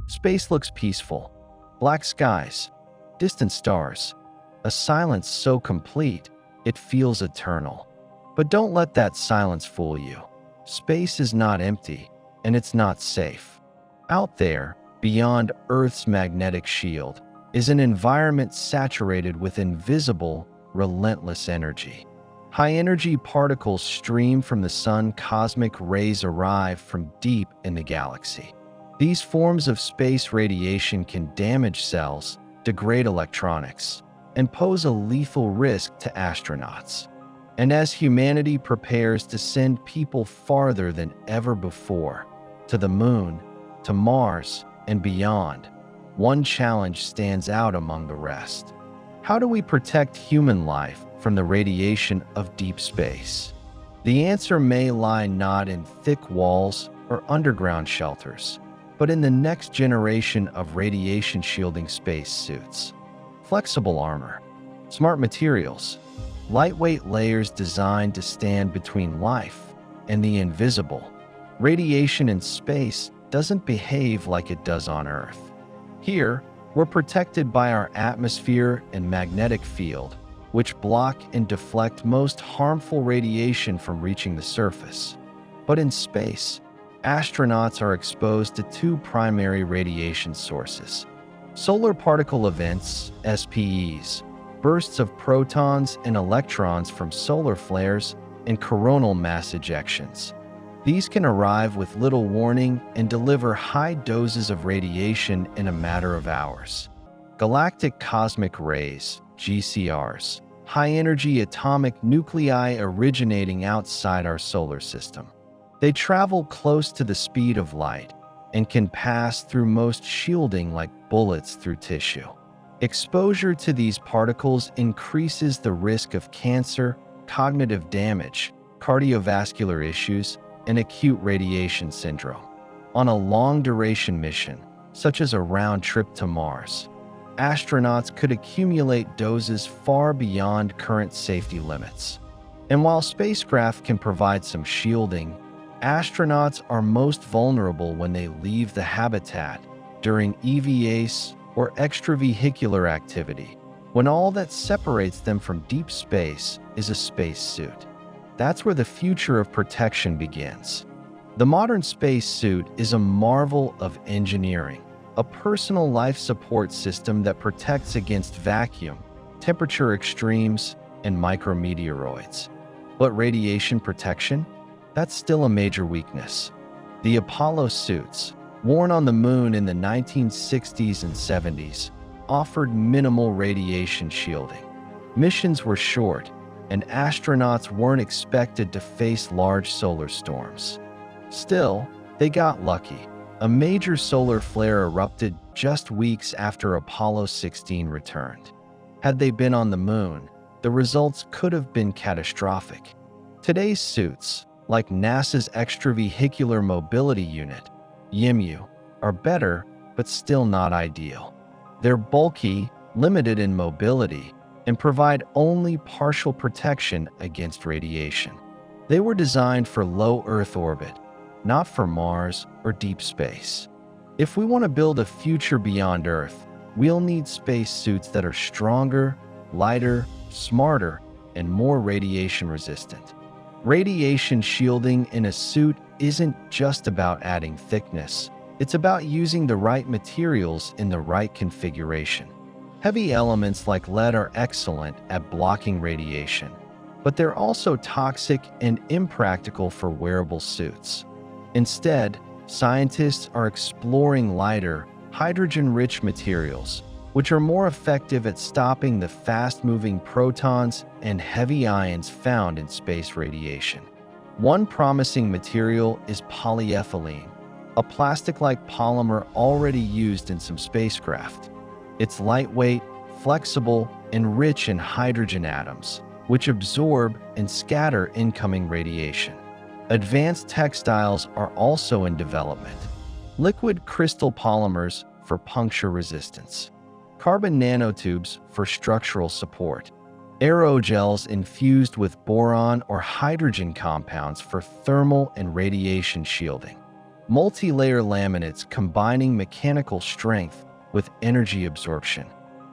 Space looks peaceful. Black skies, distant stars, a silence so complete it feels eternal. But don't let that silence fool you. Space is not empty, and it's not safe. Out there, beyond Earth's magnetic shield, is an environment saturated with invisible, relentless energy. High-energy particles stream from the sun. Cosmic rays arrive from deep in the galaxy. These forms of space radiation can damage cells, degrade electronics, and pose a lethal risk to astronauts. And as humanity prepares to send people farther than ever before, to the moon, to Mars, and beyond, one challenge stands out among the rest. How do we protect human life from the radiation of deep space? The answer may lie not in thick walls or underground shelters, but in the next generation of radiation shielding space suits. Flexible armor, smart materials, lightweight layers designed to stand between life and the invisible. Radiation in space doesn't behave like it does on Earth. Here, we're protected by our atmosphere and magnetic field, which block and deflect most harmful radiation from reaching the surface. But in space, astronauts are exposed to two primary radiation sources: solar particle events, SPEs, bursts of protons and electrons from solar flares, and coronal mass ejections. These can arrive with little warning and deliver high doses of radiation in a matter of hours. Galactic cosmic rays, GCRs, high-energy atomic nuclei originating outside our solar system. They travel close to the speed of light and can pass through most shielding like bullets through tissue. Exposure to these particles increases the risk of cancer, cognitive damage, cardiovascular issues, and acute radiation syndrome. On a long-duration mission, such as a round trip to Mars, astronauts could accumulate doses far beyond current safety limits. And while spacecraft can provide some shielding, astronauts are most vulnerable when they leave the habitat during EVAs or extravehicular activity, when all that separates them from deep space is a spacesuit. That's where the future of protection begins. The modern spacesuit is a marvel of engineering, a personal life support system that protects against vacuum, temperature extremes, and micrometeoroids. But radiation protection? That's still a major weakness. The Apollo suits, worn on the moon in the 1960s and 70s, offered minimal radiation shielding. Missions were short, and astronauts weren't expected to face large solar storms. Still, they got lucky. A major solar flare erupted just weeks after Apollo 16 returned. Had they been on the moon, the results could have been catastrophic. Today's suits, like NASA's Extravehicular Mobility Unit, (EMU), are better, but still not ideal. They're bulky, limited in mobility, and provide only partial protection against radiation. They were designed for low Earth orbit, not for Mars or deep space. If we want to build a future beyond Earth, we'll need spacesuits that are stronger, lighter, smarter, and more radiation resistant. Radiation shielding in a suit isn't just about adding thickness. It's about using the right materials in the right configuration. Heavy elements like lead are excellent at blocking radiation, but they're also toxic and impractical for wearable suits. Instead, scientists are exploring lighter, hydrogen-rich materials, which are more effective at stopping the fast-moving protons and heavy ions found in space radiation. One promising material is polyethylene, a plastic-like polymer already used in some spacecraft. It's lightweight, flexible, and rich in hydrogen atoms, which absorb and scatter incoming radiation. Advanced textiles are also in development. Liquid crystal polymers for puncture resistance, carbon nanotubes for structural support, aerogels infused with boron or hydrogen compounds for thermal and radiation shielding. multi-layer laminates combining mechanical strength with energy absorption.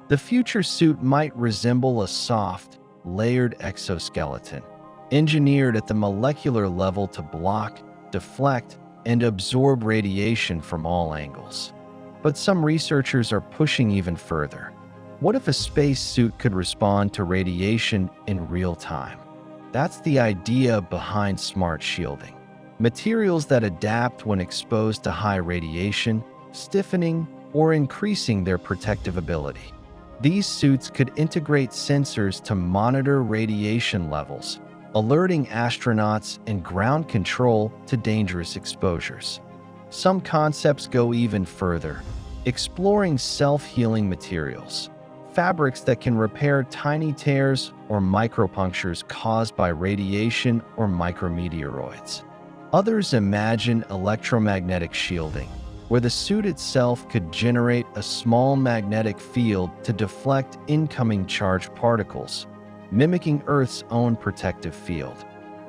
The future suit might resemble a soft, layered exoskeleton, engineered at the molecular level to block, deflect, and absorb radiation from all angles. But some researchers are pushing even further. What if a space suit could respond to radiation in real time? That's the idea behind smart shielding. Materials that adapt when exposed to high radiation, stiffening or increasing their protective ability. These suits could integrate sensors to monitor radiation levels, alerting astronauts and ground control to dangerous exposures. Some concepts go even further, exploring self-healing materials, fabrics that can repair tiny tears or micropunctures caused by radiation or micrometeoroids. Others imagine electromagnetic shielding, where the suit itself could generate a small magnetic field to deflect incoming charged particles, mimicking Earth's own protective field.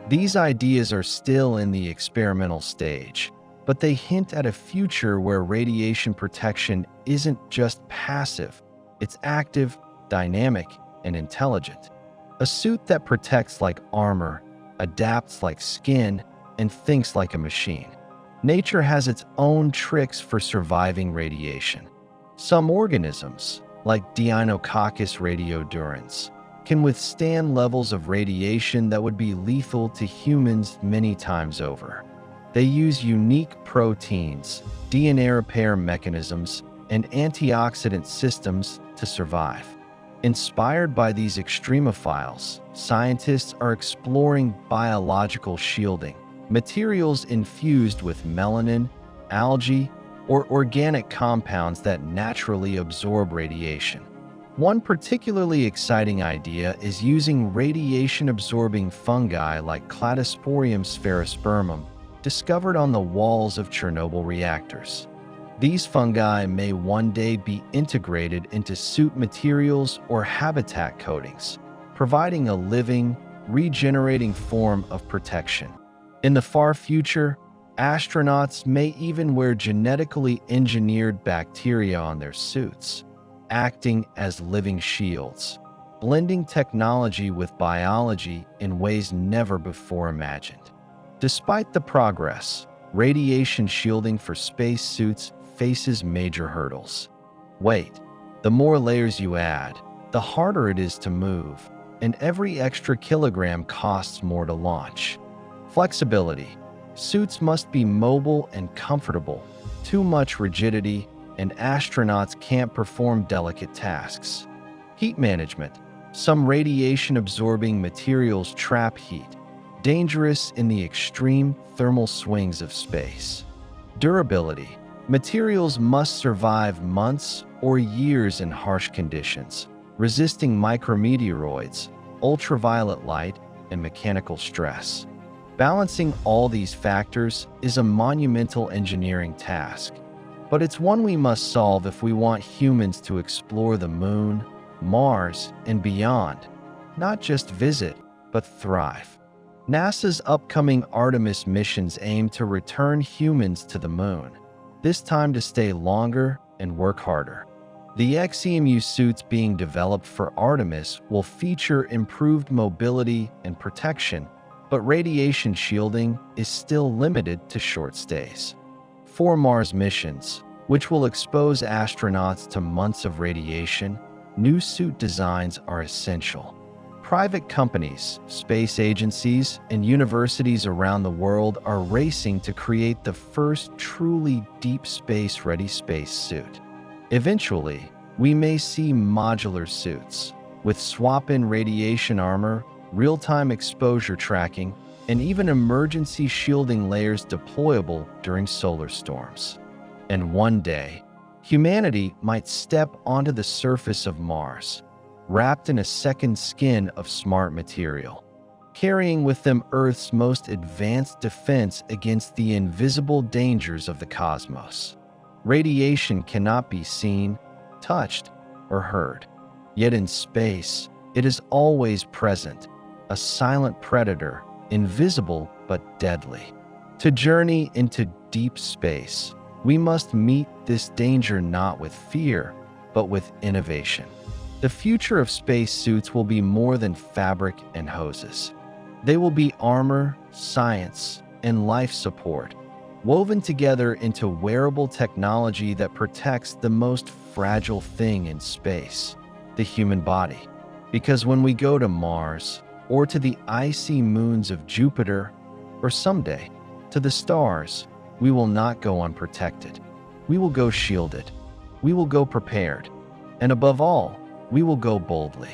These ideas are still in the experimental stage, but they hint at a future where radiation protection isn't just passive, it's active, dynamic, and intelligent. A suit that protects like armor, adapts like skin, and thinks like a machine. Nature has its own tricks for surviving radiation. Some organisms, like Deinococcus radiodurans, can withstand levels of radiation that would be lethal to humans many times over. They use unique proteins, DNA repair mechanisms, and antioxidant systems to survive. Inspired by these extremophiles, scientists are exploring biological shielding, materials infused with melanin, algae, or organic compounds that naturally absorb radiation. One particularly exciting idea is using radiation-absorbing fungi like Cladosporium sphaerospermum, discovered on the walls of Chernobyl reactors. These fungi may one day be integrated into suit materials or habitat coatings, providing a living, regenerating form of protection. In the far future, astronauts may even wear genetically engineered bacteria on their suits, acting as living shields, blending technology with biology in ways never before imagined. Despite the progress, radiation shielding for space suits faces major hurdles. Weight. The more layers you add, the harder it is to move, and every extra kilogram costs more to launch. Flexibility. Suits must be mobile and comfortable. Too much rigidity, and astronauts can't perform delicate tasks. Heat management. Some radiation-absorbing materials trap heat, dangerous in the extreme thermal swings of space. Durability. Materials must survive months or years in harsh conditions, resisting micrometeoroids, ultraviolet light, and mechanical stress. Balancing all these factors is a monumental engineering task, but it's one we must solve if we want humans to explore the Moon, Mars, and beyond, not just visit, but thrive. NASA's upcoming Artemis missions aim to return humans to the Moon, this time to stay longer and work harder. The XEMU suits being developed for Artemis will feature improved mobility and protection, but radiation shielding is still limited to short stays. For Mars missions, which will expose astronauts to months of radiation, new suit designs are essential. Private companies, space agencies, and universities around the world are racing to create the first truly deep space-ready spacesuit. Eventually, we may see modular suits, with swap-in radiation armor, real-time exposure tracking, and even emergency shielding layers deployable during solar storms. And one day, humanity might step onto the surface of Mars, wrapped in a second skin of smart material, carrying with them Earth's most advanced defense against the invisible dangers of the cosmos. Radiation cannot be seen, touched, or heard. Yet in space, it is always present, a silent predator, invisible but deadly. To journey into deep space, we must meet this danger not with fear, but with innovation. The future of spacesuits will be more than fabric and hoses. They will be armor, science, and life support, woven together into wearable technology that protects the most fragile thing in space, the human body. Because when we go to Mars, or to the icy moons of Jupiter, or someday to the stars, we will not go unprotected. We will go shielded. We will go prepared. And above all, we will go boldly.